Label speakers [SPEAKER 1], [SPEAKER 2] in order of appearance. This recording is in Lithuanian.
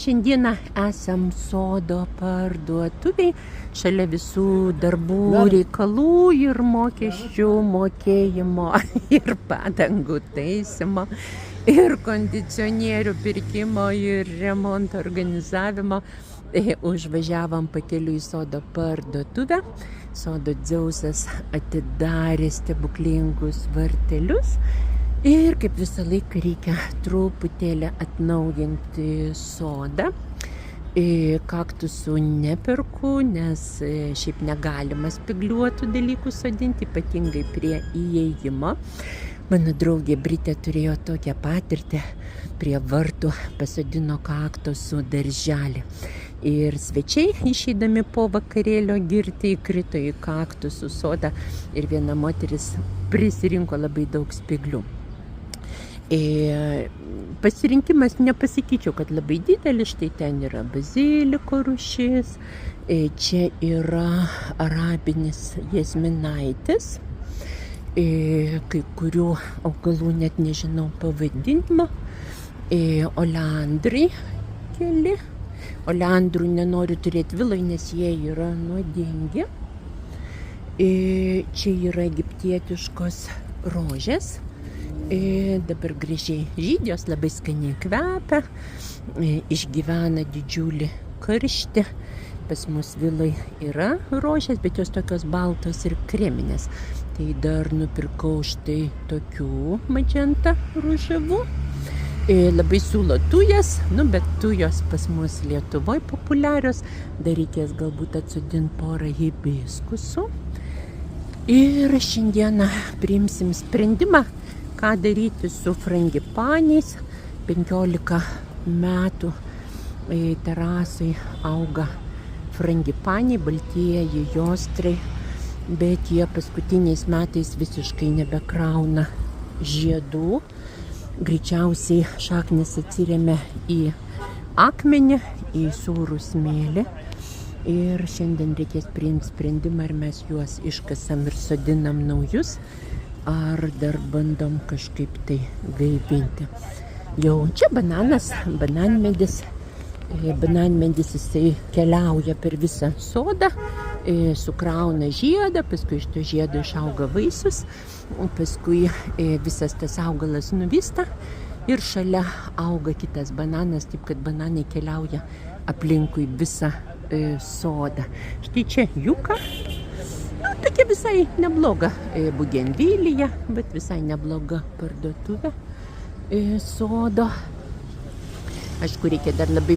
[SPEAKER 1] šiandieną esam sodo parduotuvėj, šalia visų darbų, reikalų ir mokesčių mokėjimo, ir padangų taisymo, ir kondicionierių pirkimo, ir remonto organizavimo. Užvažiavom pakeliui į sodo parduotuvę. Sodo Dzeusas atidarė stebuklingus vartelius. Ir kaip visą laiką reikia truputėlį atnaujinti sodą. Kaktusų neperku, nes šiaip negalima spygliuotų dalykų sodinti, ypatingai prie įėjimo. Mano draugė Britė turėjo tokią patirtį, prie vartų pasodino kaktusų darželį. Ir svečiai, išeidami po vakarėlio girti, įkrito į kaktusų sodą ir viena moteris prisirinko labai daug spyglių. Pasirinkimas nepasakyčiau, kad labai didelis, štai ten yra baziliko rūšis, čia yra arabinis jazminaitis, kai kurių augalų net nežinau pavadinimo, oleandrai keli. Oleandrų nenoriu turėti viloj, nes jie yra nuodingi. Čia yra egiptietiškos rožės. Dabar gražiai žydi, jos labai skaniai kvepia, išgyvena didžiulį karštį. Pas mus vilai yra rožės, bet jos tokios baltos ir kreminės. Tai dar nupirkau štai tokių magenta ružavų. Labai siūlo tujas, bet tujos pas mus Lietuvoje populiarios. Dar reikės galbūt atsodinti porą hibiskusų. Ir šiandieną priimsim sprendimą, ką daryti su frangipaniais. 15 metų terasai auga frangipaniai, baltieji jostrai, bet jie paskutiniais metais visiškai nebekrauna žiedų. Greičiausiai šaknis atsiremia į akmenį, į sūrų smėlį. Ir šiandien reikės priimti sprendimą, ar mes juos iškasam ir sodinam naujus, ar dar bandom kažkaip tai gaivinti. Jau čia bananas, bananmedis. Bananmedis jisai keliauja per visą sodą, sukrauna žiedą, paskui iš to žiedo išauga vaisius, paskui visas tas augalas nuvysta ir šalia auga kitas bananas, taip kad bananai keliauja aplinkui visą sodą. Štai čia juka. Tokia visai nebloga bugenvilija, bet visai nebloga parduotuvė sodo. Aišku, reikia dar labai